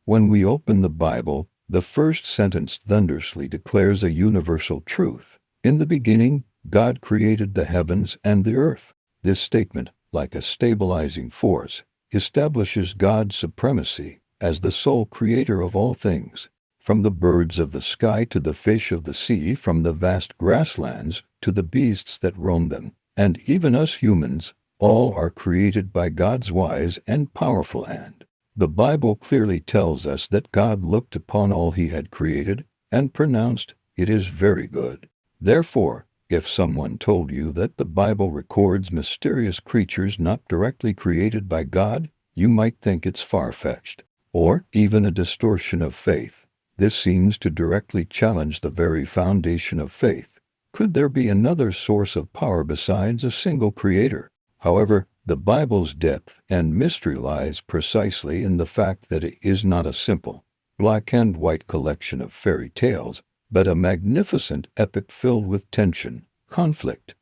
When we open the Bible, the first sentence thunderously declares a universal truth. In the beginning, God created the heavens and the earth. This statement, like a stabilizing force, establishes God's supremacy as the sole creator of all things. From the birds of the sky to the fish of the sea, from the vast grasslands to the beasts that roam them, and even us humans, all are created by God's wise and powerful hand. The Bible clearly tells us that God looked upon all he had created and pronounced, "It is very good." Therefore, if someone told you that the Bible records mysterious creatures not directly created by God, you might think it's far-fetched, or even a distortion of faith. This seems to directly challenge the very foundation of faith. Could there be another source of power besides a single creator? However, the Bible's depth and mystery lies precisely in the fact that it is not a simple, black and white collection of fairy tales, but a magnificent epic filled with tension, conflict,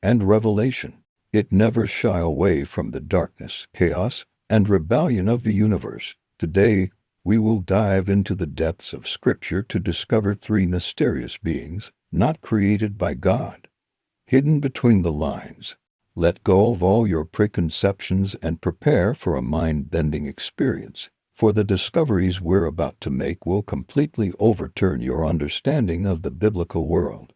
and revelation. It never shies away from the darkness, chaos, and rebellion of the universe. Today, we will dive into the depths of Scripture to discover three mysterious beings, not created by God, hidden between the lines. Let go of all your preconceptions and prepare for a mind-bending experience, for the discoveries we're about to make will completely overturn your understanding of the biblical world.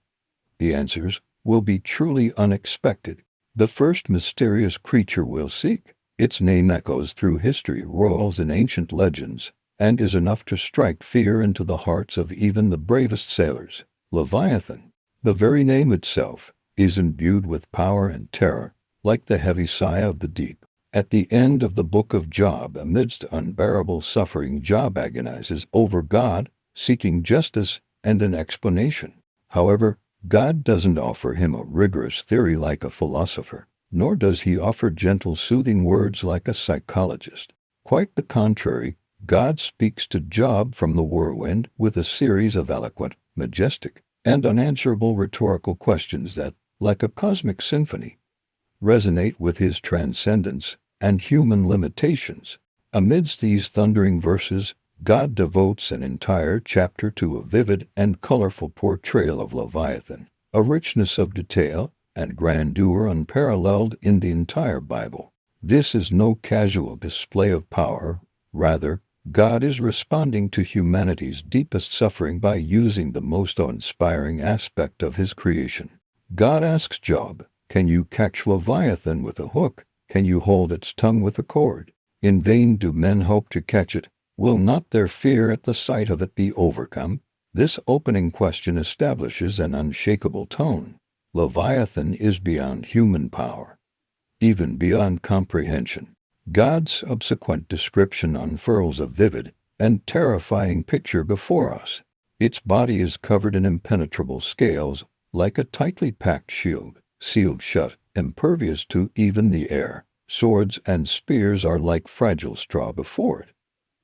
The answers will be truly unexpected. The first mysterious creature we'll seek, its name echoes through history, royals, and ancient legends, and is enough to strike fear into the hearts of even the bravest sailors. Leviathan. The very name itself is imbued with power and terror, like the heavy sigh of the deep. At the end of the book of Job, amidst unbearable suffering, Job agonizes over God, seeking justice and an explanation. However, God doesn't offer him a rigorous theory like a philosopher, nor does he offer gentle, soothing words like a psychologist. Quite the contrary, God speaks to Job from the whirlwind with a series of eloquent, majestic, and unanswerable rhetorical questions that, like a cosmic symphony, resonate with his transcendence and human limitations. Amidst these thundering verses, God devotes an entire chapter to a vivid and colorful portrayal of Leviathan, a richness of detail and grandeur unparalleled in the entire Bible. This is no casual display of power. Rather, God is responding to humanity's deepest suffering by using the most awe-inspiring aspect of his creation. God asks Job, "Can you catch Leviathan with a hook? Can you hold its tongue with a cord? In vain do men hope to catch it. Will not their fear at the sight of it be overcome?" This opening question establishes an unshakable tone. Leviathan is beyond human power, even beyond comprehension. God's subsequent description unfurls a vivid and terrifying picture before us. Its body is covered in impenetrable scales, like a tightly packed shield, sealed shut, impervious to even the air. Swords and spears are like fragile straw before it,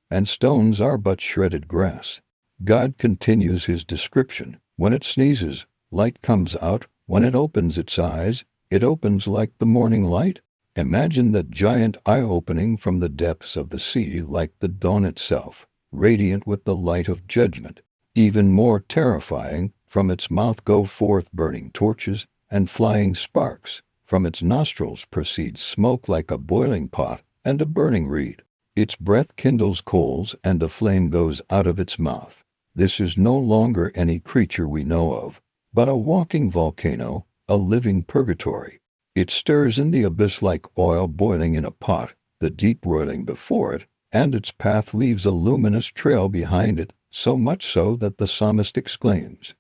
and stones are but shredded grass. God continues his description. When it sneezes, light comes out. When it opens its eyes, it opens like the morning light. Imagine that giant eye-opening from the depths of the sea, like the dawn itself, radiant with the light of judgment. Even more terrifying, from its mouth go forth burning torches and flying sparks. From its nostrils proceeds smoke like a boiling pot and a burning reed. Its breath kindles coals and the flame goes out of its mouth. This is no longer any creature we know of, but a walking volcano, a living purgatory. It stirs in the abyss like oil boiling in a pot, the deep roiling before it, and its path leaves a luminous trail behind it, so much so that the psalmist exclaims,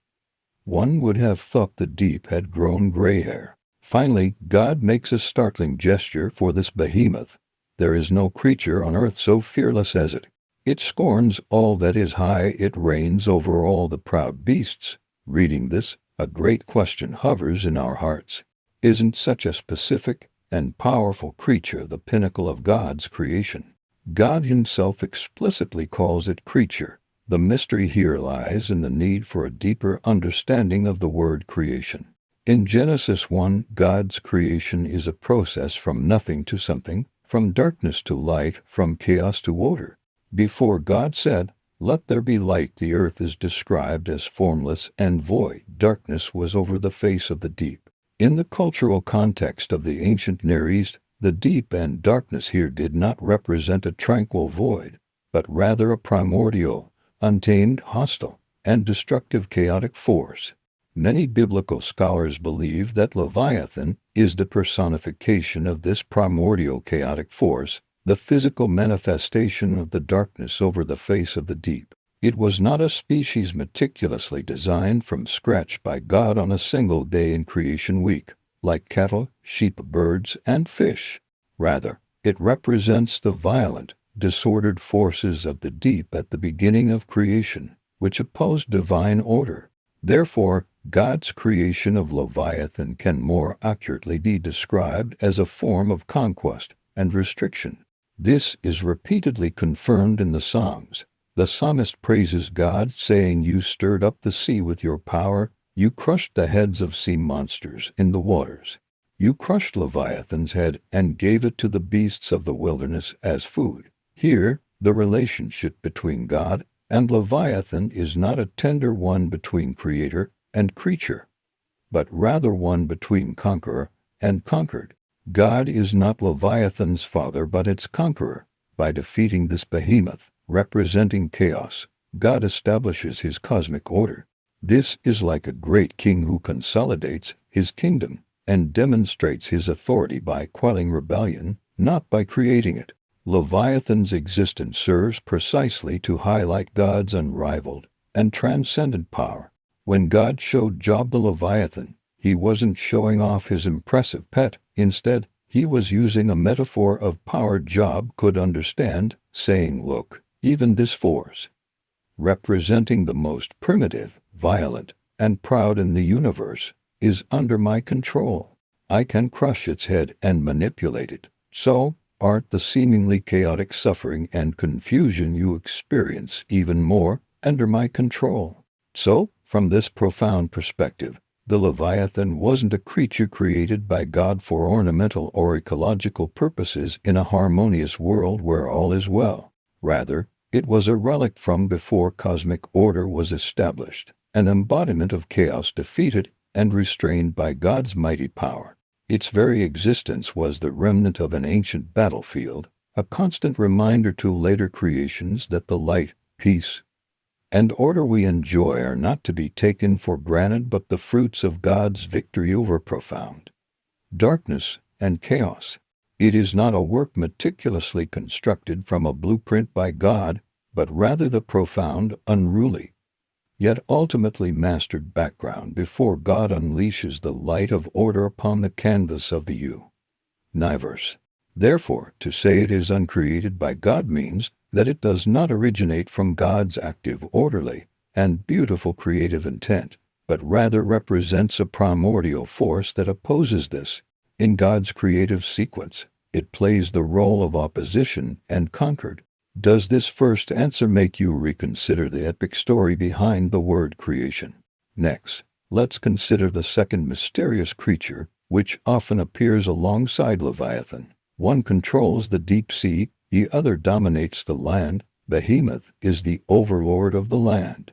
"One would have thought the deep had grown gray hair." Finally, God makes a startling gesture for this behemoth. There is no creature on earth so fearless as it. It scorns all that is high, it reigns over all the proud beasts. Reading this, a great question hovers in our hearts. Isn't such a specific and powerful creature the pinnacle of God's creation? God himself explicitly calls it creature. The mystery here lies in the need for a deeper understanding of the word creation. In Genesis 1, God's creation is a process from nothing to something, from darkness to light, from chaos to order. Before God said, "Let there be light," the earth is described as formless and void. Darkness was over the face of the deep. In the cultural context of the ancient Near East, the deep and darkness here did not represent a tranquil void, but rather a primordial, untamed, hostile, and destructive chaotic force. Many biblical scholars believe that Leviathan is the personification of this primordial chaotic force, the physical manifestation of the darkness over the face of the deep. It was not a species meticulously designed from scratch by God on a single day in creation week, like cattle, sheep, birds, and fish. Rather, it represents the violent, disordered forces of the deep at the beginning of creation, which opposed divine order. Therefore, God's creation of Leviathan can more accurately be described as a form of conquest and restriction. This is repeatedly confirmed in the Psalms. The psalmist praises God, saying, "You stirred up the sea with your power, you crushed the heads of sea monsters in the waters. You crushed Leviathan's head and gave it to the beasts of the wilderness as food." Here, the relationship between God and Leviathan is not a tender one between creator and creature, but rather one between conqueror and conquered. God is not Leviathan's father, but its conqueror. By defeating this behemoth, representing chaos, God establishes his cosmic order. This is like a great king who consolidates his kingdom and demonstrates his authority by quelling rebellion, not by creating it. Leviathan's existence serves precisely to highlight God's unrivaled and transcendent power. When God showed Job the Leviathan, he wasn't showing off his impressive pet. Instead, he was using a metaphor of power Job could understand, saying, "Look, even this force, representing the most primitive, violent, and proud in the universe, is under my control. I can crush its head and manipulate it. So, aren't the seemingly chaotic suffering and confusion you experience even more under my control?" So, from this profound perspective, the Leviathan wasn't a creature created by God for ornamental or ecological purposes in a harmonious world where all is well. Rather, it was a relic from before cosmic order was established, an embodiment of chaos defeated and restrained by God's mighty power. Its very existence was the remnant of an ancient battlefield, a constant reminder to later creations that the light, peace, and order we enjoy are not to be taken for granted but the fruits of God's victory over profound darkness and chaos. It is not a work meticulously constructed from a blueprint by God, but rather the profound, unruly, yet ultimately mastered background before God unleashes the light of order upon the canvas of the universe. Therefore, to say it is uncreated by God means that it does not originate from God's active, orderly, and beautiful creative intent, but rather represents a primordial force that opposes this. In God's creative sequence, it plays the role of opposition and conquered. Does this first answer make you reconsider the epic story behind the word creation? Next, let's consider the second mysterious creature, which often appears alongside Leviathan. One controls the deep sea, the other dominates the land. Behemoth is the overlord of the land,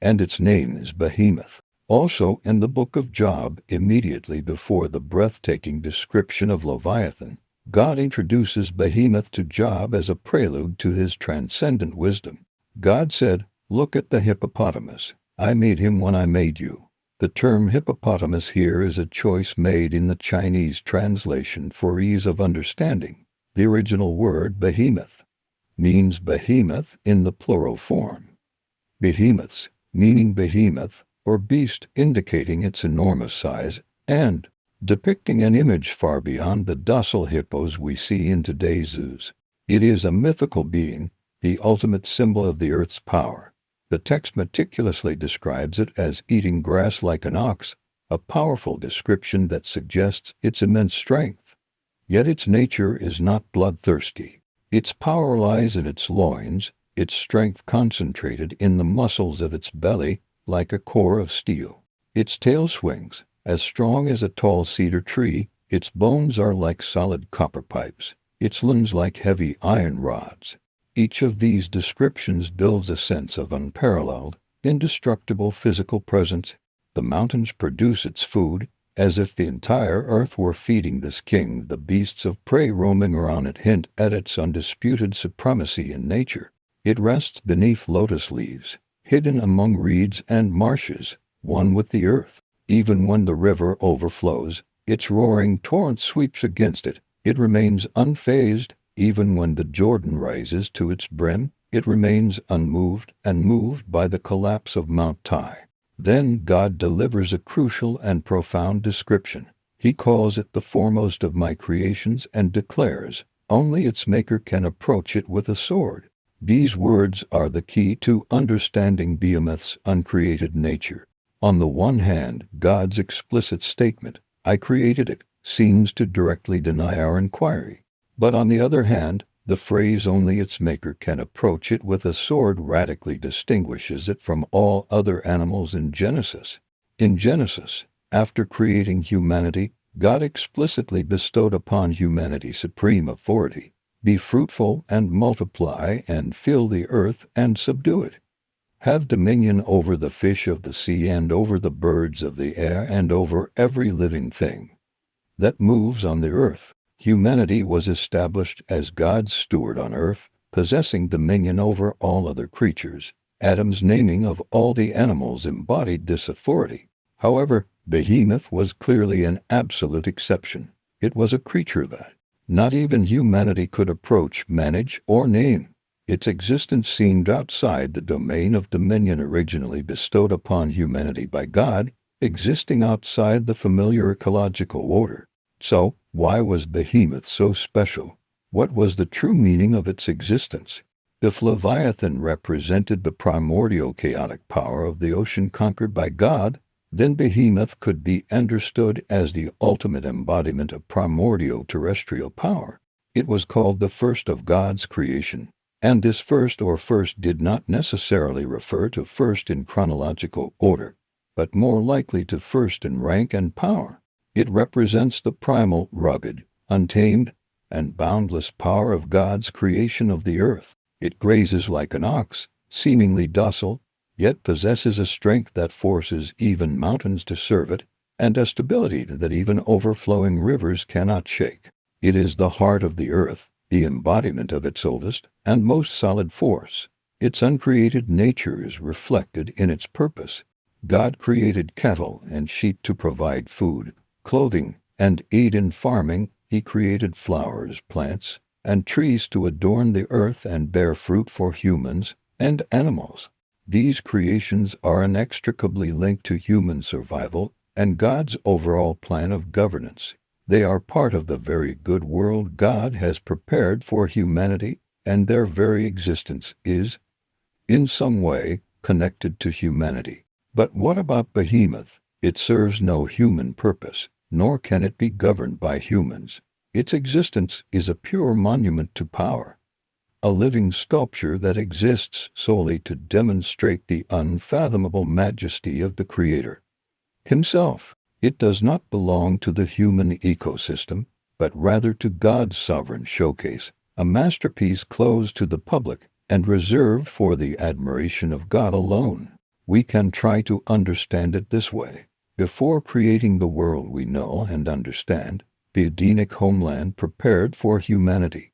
and its name is Behemoth. Also in the book of Job, immediately before the breathtaking description of Leviathan, God introduces Behemoth to Job as a prelude to his transcendent wisdom. God said, "Look at the hippopotamus. I made him when I made you." The term hippopotamus here is a choice made in the Chinese translation for ease of understanding. The original word behemoth means behemoth in the plural form. Behemoths, meaning behemoth, or beast, indicating its enormous size, and depicting an image far beyond the docile hippos we see in today's zoos. It is a mythical being, the ultimate symbol of the earth's power. The text meticulously describes it as eating grass like an ox, a powerful description that suggests its immense strength. Yet its nature is not bloodthirsty. Its power lies in its loins, its strength concentrated in the muscles of its belly, like a core of steel. Its tail swings, as strong as a tall cedar tree, its bones are like solid copper pipes, its limbs like heavy iron rods. Each of these descriptions builds a sense of unparalleled, indestructible physical presence. The mountains produce its food, as if the entire earth were feeding this king. The beasts of prey roaming around it hint at its undisputed supremacy in nature. It rests beneath lotus leaves, hidden among reeds and marshes, one with the earth. Even when the river overflows, its roaring torrent sweeps against it. It remains unfazed. Even when the Jordan rises to its brim, it remains unmoved and moved by the collapse of Mount Tai. Then God delivers a crucial and profound description. He calls it the foremost of my creations and declares, only its maker can approach it with a sword. These words are the key to understanding Behemoth's uncreated nature. On the one hand, God's explicit statement, I created it, seems to directly deny our inquiry. But on the other hand, the phrase only its maker can approach it with a sword radically distinguishes it from all other animals in Genesis. In Genesis, after creating humanity, God explicitly bestowed upon humanity supreme authority. Be fruitful and multiply and fill the earth and subdue it. Have dominion over the fish of the sea and over the birds of the air and over every living thing that moves on the earth. Humanity was established as God's steward on earth, possessing dominion over all other creatures. Adam's naming of all the animals embodied this authority. However, Behemoth was clearly an absolute exception. It was a creature that not even humanity could approach, manage, or name. Its existence seemed outside the domain of dominion originally bestowed upon humanity by God, existing outside the familiar ecological order. So, why was Behemoth so special? What was the true meaning of its existence? If Leviathan represented the primordial chaotic power of the ocean conquered by God, then Behemoth could be understood as the ultimate embodiment of primordial terrestrial power. It was called the first of God's creation, and this first did not necessarily refer to first in chronological order, but more likely to first in rank and power. It represents the primal, rugged, untamed, and boundless power of God's creation of the earth. It grazes like an ox, seemingly docile, yet possesses a strength that forces even mountains to serve it, and a stability that even overflowing rivers cannot shake. It is the heart of the earth, the embodiment of its oldest and most solid force. Its uncreated nature is reflected in its purpose. God created cattle and sheep to provide food, clothing, and aid in farming. He created flowers, plants, and trees to adorn the earth and bear fruit for humans and animals. These creations are inextricably linked to human survival and God's overall plan of governance. They are part of the very good world God has prepared for humanity, and their very existence is, in some way, connected to humanity. But what about Behemoth? It serves no human purpose, nor can it be governed by humans. Its existence is a pure monument to power, a living sculpture that exists solely to demonstrate the unfathomable majesty of the Creator himself. It does not belong to the human ecosystem, but rather to God's sovereign showcase, a masterpiece closed to the public and reserved for the admiration of God alone. We can try to understand it this way. Before creating the world we know and understand, the Edenic homeland prepared for humanity,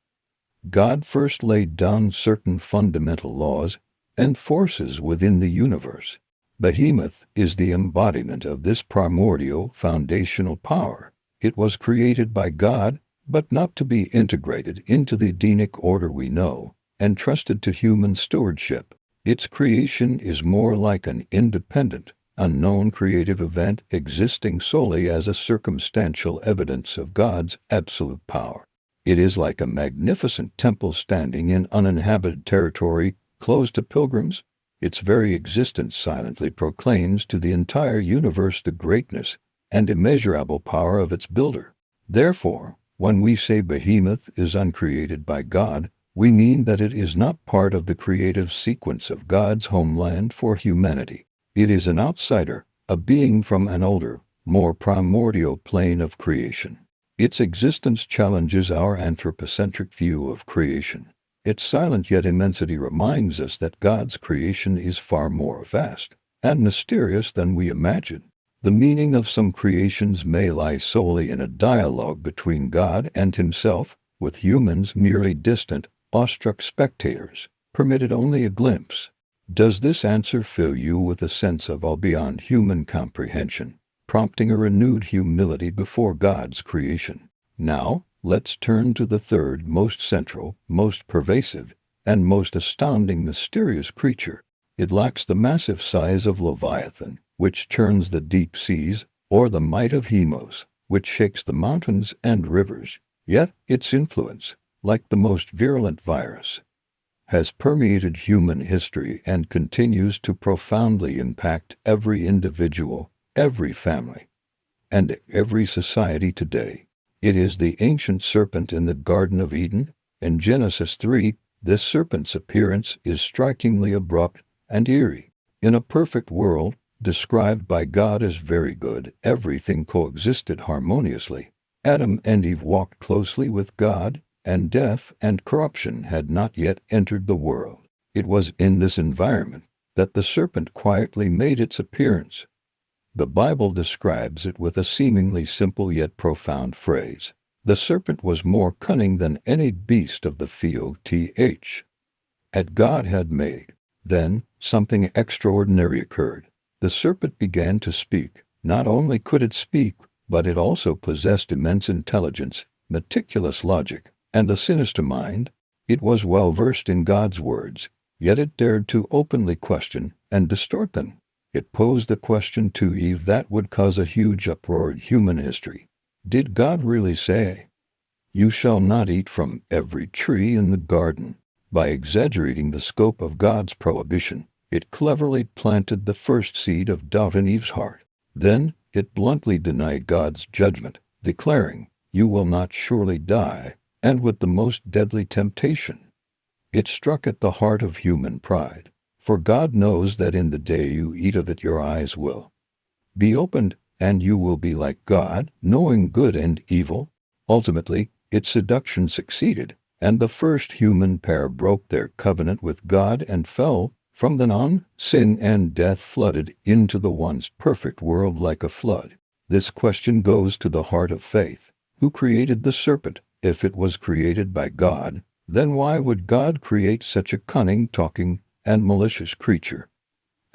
God first laid down certain fundamental laws and forces within the universe. Behemoth is the embodiment of this primordial foundational power. It was created by God, but not to be integrated into the Edenic order we know, and trusted to human stewardship. Its creation is more like an independent, unknown creative event existing solely as a circumstantial evidence of God's absolute power. It is like a magnificent temple standing in uninhabited territory, closed to pilgrims. Its very existence silently proclaims to the entire universe the greatness and immeasurable power of its builder. Therefore, when we say Behemoth is uncreated by God, we mean that it is not part of the creative sequence of God's homeland for humanity. It is an outsider, a being from an older, more primordial plane of creation. Its existence challenges our anthropocentric view of creation. Its silent yet immensity reminds us that God's creation is far more vast and mysterious than we imagine. The meaning of some creations may lie solely in a dialogue between God and himself, with humans merely distant, awestruck spectators, permitted only a glimpse. Does this answer fill you with a sense of awe beyond human comprehension, prompting a renewed humility before God's creation? Now, let's turn to the third most central, most pervasive, and most astounding mysterious creature. It lacks the massive size of Leviathan, which churns the deep seas, or the might of Hemos, which shakes the mountains and rivers. Yet its influence, like the most virulent virus, has permeated human history and continues to profoundly impact every individual, every family, and every society today. It is the ancient serpent in the Garden of Eden. In Genesis 3, this serpent's appearance is strikingly abrupt and eerie. In a perfect world, described by God as very good, everything coexisted harmoniously. Adam and Eve walked closely with God, and death and corruption had not yet entered the world. It was in this environment that the serpent quietly made its appearance. The Bible describes it with a seemingly simple yet profound phrase. The serpent was more cunning than any beast of the field that God had made. Then, something extraordinary occurred. The serpent began to speak. Not only could it speak, but it also possessed immense intelligence, meticulous logic, and a sinister mind. It was well versed in God's words, yet it dared to openly question and distort them. It posed a question to Eve that would cause a huge uproar in human history. Did God really say, "You shall not eat from every tree in the garden"? By exaggerating the scope of God's prohibition, it cleverly planted the first seed of doubt in Eve's heart. Then it bluntly denied God's judgment, declaring, "You will not surely die," and with the most deadly temptation. It struck at the heart of human pride. For God knows that in the day you eat of it your eyes will be opened, and you will be like God, knowing good and evil. Ultimately, its seduction succeeded, and the first human pair broke their covenant with God and fell. From then on, sin and death flooded into the once perfect world like a flood. This question goes to the heart of faith. Who created the serpent? If it was created by God, then why would God create such a cunning, talking, and malicious creature,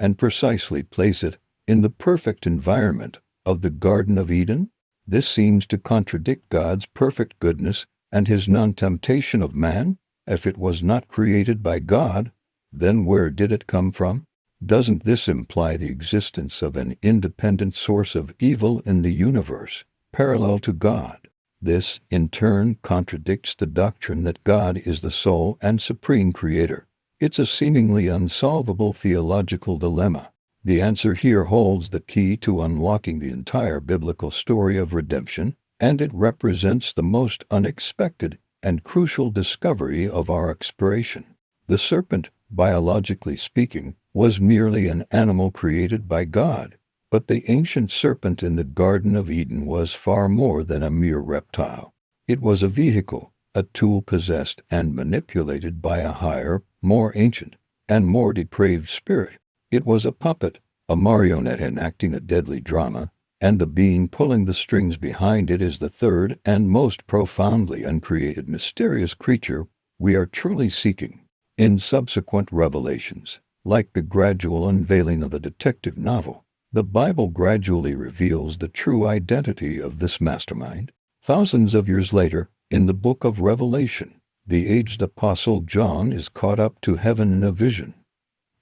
and precisely place it in the perfect environment of the Garden of Eden? This seems to contradict God's perfect goodness and his non-temptation of man. If it was not created by God, then where did it come from? Doesn't this imply the existence of an independent source of evil in the universe, parallel to God? This, in turn, contradicts the doctrine that God is the sole and supreme creator. It's a seemingly unsolvable theological dilemma. The answer here holds the key to unlocking the entire biblical story of redemption, and it represents the most unexpected and crucial discovery of our exploration. The serpent, biologically speaking, was merely an animal created by God, but the ancient serpent in the Garden of Eden was far more than a mere reptile. It was a vehicle, a tool possessed and manipulated by a higher, more ancient, and more depraved spirit. It was a puppet, a marionette enacting a deadly drama, and the being pulling the strings behind it is the third and most profoundly uncreated mysterious creature we are truly seeking. In subsequent revelations, like the gradual unveiling of a detective novel, the Bible gradually reveals the true identity of this mastermind. Thousands of years later, in the book of Revelation, the aged apostle John is caught up to heaven in a vision.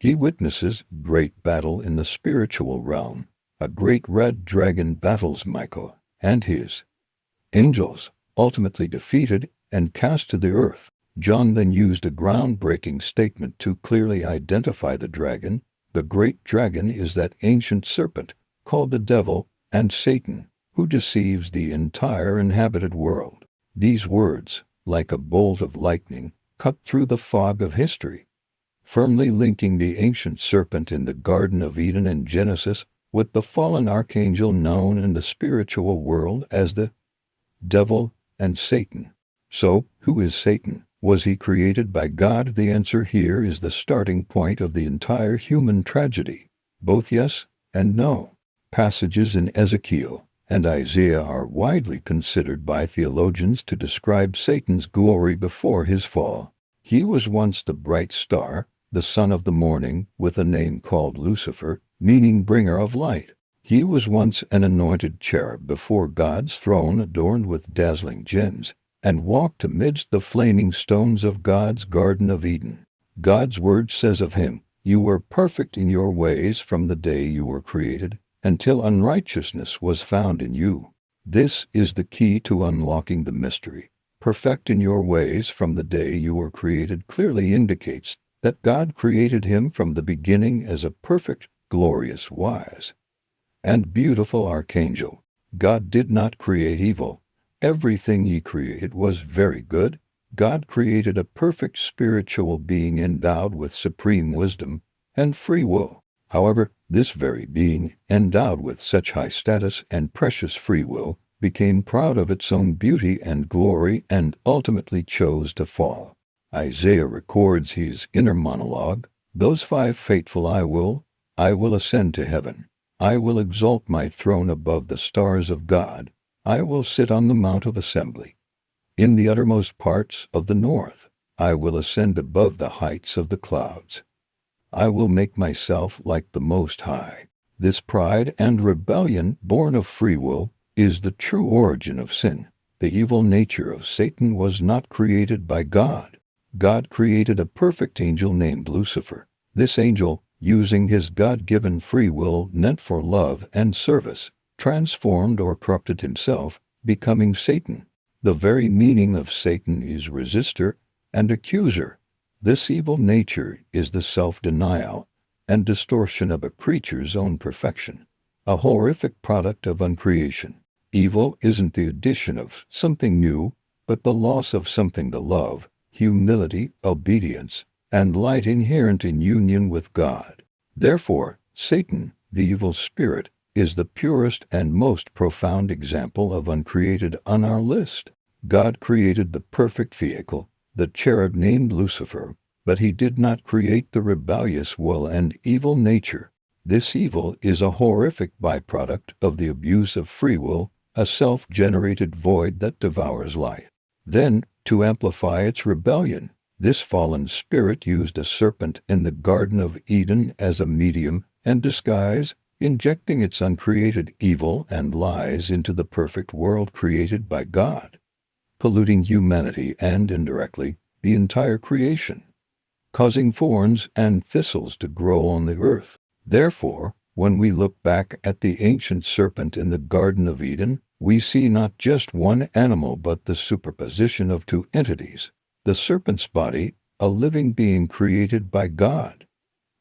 He witnesses great battle in the spiritual realm. A great red dragon battles Michael and his angels, ultimately defeated and cast to the earth. John then used a groundbreaking statement to clearly identify the dragon. The great dragon is that ancient serpent, called the devil and Satan, who deceives the entire inhabited world. These words, like a bolt of lightning, cut through the fog of history, firmly linking the ancient serpent in the Garden of Eden in Genesis with the fallen archangel known in the spiritual world as the devil and Satan. So, who is Satan? Was he created by God? The answer here is the starting point of the entire human tragedy. Both yes and no. Passages in Ezekiel and Isaiah are widely considered by theologians to describe Satan's glory before his fall. He was once the bright star, the son of the morning, with a name called Lucifer, meaning bringer of light. He was once an anointed cherub before God's throne, adorned with dazzling gems, and walked amidst the flaming stones of God's Garden of Eden. God's word says of him, "You were perfect in your ways from the day you were created, until unrighteousness was found in you." This is the key to unlocking the mystery. Perfect in your ways from the day you were created clearly indicates that God created him from the beginning as a perfect, glorious, wise, and beautiful archangel. God did not create evil. Everything he created was very good. God created a perfect spiritual being endowed with supreme wisdom and free will. However, this very being, endowed with such high status and precious free will, became proud of its own beauty and glory and ultimately chose to fall. Isaiah records his inner monologue, "Those 5 fateful I will ascend to heaven. I will exalt my throne above the stars of God. I will sit on the mount of assembly. In the uttermost parts of the north, I will ascend above the heights of the clouds. I will make myself like the Most High." This pride and rebellion, born of free will, is the true origin of sin. The evil nature of Satan was not created by God. God created a perfect angel named Lucifer. This angel, using his God-given free will meant for love and service, transformed or corrupted himself, becoming Satan. The very meaning of Satan is resistor and accuser. This evil nature is the self-denial and distortion of a creature's own perfection, a horrific product of uncreation. Evil isn't the addition of something new, but the loss of something: the love, humility, obedience, and light inherent in union with God. Therefore, Satan, the evil spirit, is the purest and most profound example of uncreated on our list. God created the perfect vehicle, the cherub named Lucifer, but he did not create the rebellious will and evil nature. This evil is a horrific byproduct of the abuse of free will, a self-generated void that devours life. Then, to amplify its rebellion, this fallen spirit used a serpent in the Garden of Eden as a medium and disguise, injecting its uncreated evil and lies into the perfect world created by God, polluting humanity and, indirectly, the entire creation, causing thorns and thistles to grow on the earth. Therefore, when we look back at the ancient serpent in the Garden of Eden, we see not just one animal but the superposition of 2 entities: the serpent's body, a living being created by God,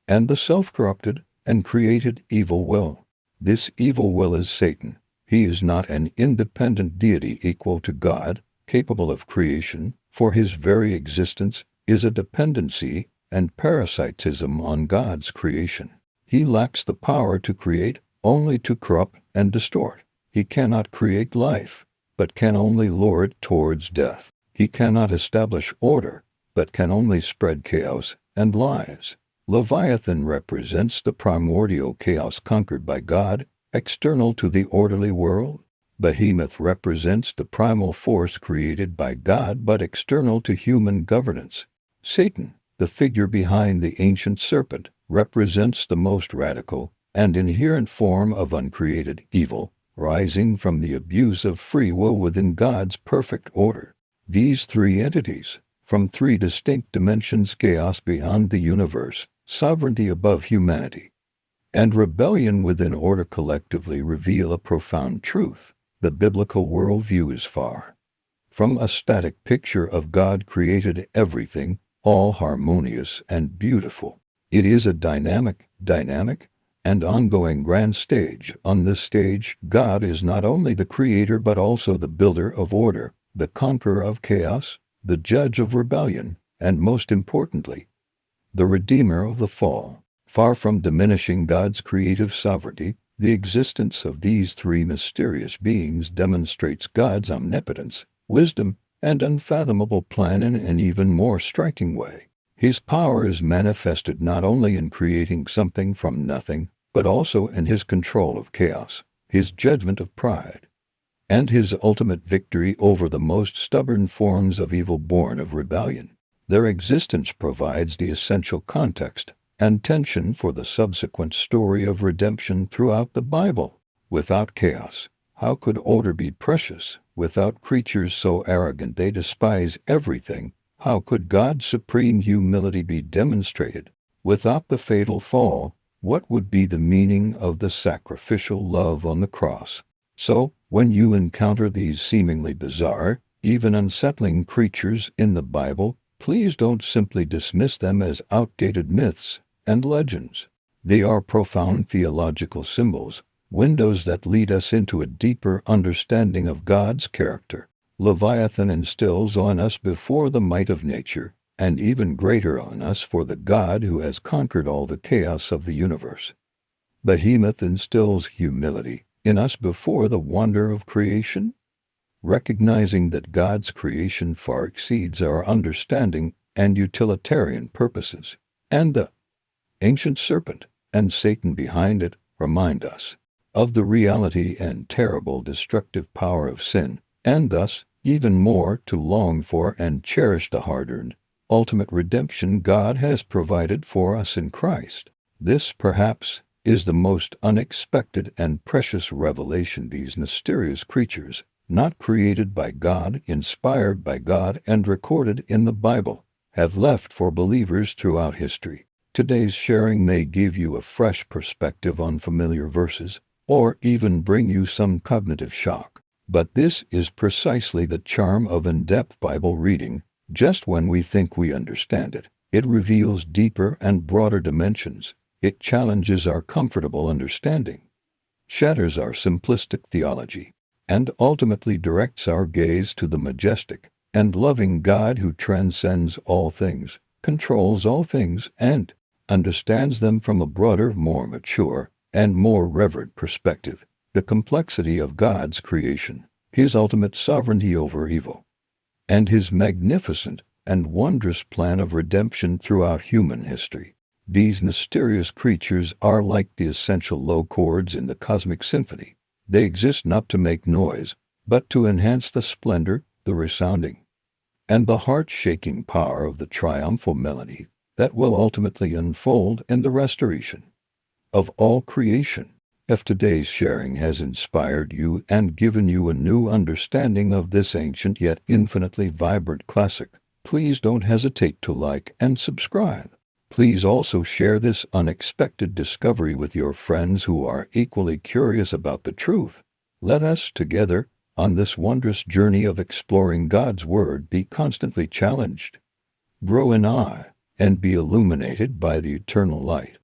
and the self-corrupted and created evil will. This evil will is Satan. He is not an independent deity equal to God, capable of creation, for his very existence is a dependency and parasitism on God's creation. He lacks the power to create, only to corrupt and distort. He cannot create life, but can only lure it towards death. He cannot establish order, but can only spread chaos and lies. Leviathan represents the primordial chaos conquered by God, external to the orderly world. Behemoth represents the primal force created by God but external to human governance. Satan, the figure behind the ancient serpent, represents the most radical and inherent form of uncreated evil, rising from the abuse of free will within God's perfect order. These 3 entities, from 3 distinct dimensions: chaos beyond the universe, sovereignty above humanity, and rebellion within order, collectively reveal a profound truth. The biblical worldview is far from a static picture of God created everything, all harmonious and beautiful. It is a dynamic, and ongoing grand stage. On this stage, God is not only the creator but also the builder of order, the conqueror of chaos, the judge of rebellion, and most importantly, the redeemer of the fall. Far from diminishing God's creative sovereignty, the existence of these 3 mysterious beings demonstrates God's omnipotence, wisdom, and unfathomable plan in an even more striking way. His power is manifested not only in creating something from nothing, but also in his control of chaos, his judgment of pride, and his ultimate victory over the most stubborn forms of evil born of rebellion. Their existence provides the essential context and tension for the subsequent story of redemption throughout the Bible. Without chaos, how could order be precious? Without creatures so arrogant they despise everything, how could God's supreme humility be demonstrated? Without the fatal fall, what would be the meaning of the sacrificial love on the cross? So, when you encounter these seemingly bizarre, even unsettling creatures in the Bible, please don't simply dismiss them as outdated myths and legends. They are profound theological symbols, windows that lead us into a deeper understanding of God's character. Leviathan instills on us before the might of nature, and even greater on us for the God who has conquered all the chaos of the universe. Behemoth instills humility in us before the wonder of creation, recognizing that God's creation far exceeds our understanding and utilitarian purposes. And the ancient serpent and Satan behind it remind us of the reality and terrible destructive power of sin, and thus, even more to long for and cherish the hard-earned, ultimate redemption God has provided for us in Christ. This, perhaps, is the most unexpected and precious revelation. These mysterious creatures, not created by God, inspired by God, and recorded in the Bible, have left for believers throughout history. Today's sharing may give you a fresh perspective on familiar verses, or even bring you some cognitive shock. But this is precisely the charm of in-depth Bible reading. Just when we think we understand it, it reveals deeper and broader dimensions. It challenges our comfortable understanding, shatters our simplistic theology, and ultimately directs our gaze to the majestic and loving God who transcends all things, controls all things, and understands them from a broader, more mature, and more reverent perspective. The complexity of God's creation, his ultimate sovereignty over evil, and his magnificent and wondrous plan of redemption throughout human history. These mysterious creatures are like the essential low chords in the cosmic symphony. They exist not to make noise, but to enhance the splendor, the resounding, and the heart-shaking power of the triumphal melody that will ultimately unfold in the restoration of all creation. If today's sharing has inspired you and given you a new understanding of this ancient yet infinitely vibrant classic, please don't hesitate to like and subscribe. Please also share this unexpected discovery with your friends who are equally curious about the truth. Let us together, on this wondrous journey of exploring God's Word, be constantly challenged, grow in awe, and be illuminated by the eternal light.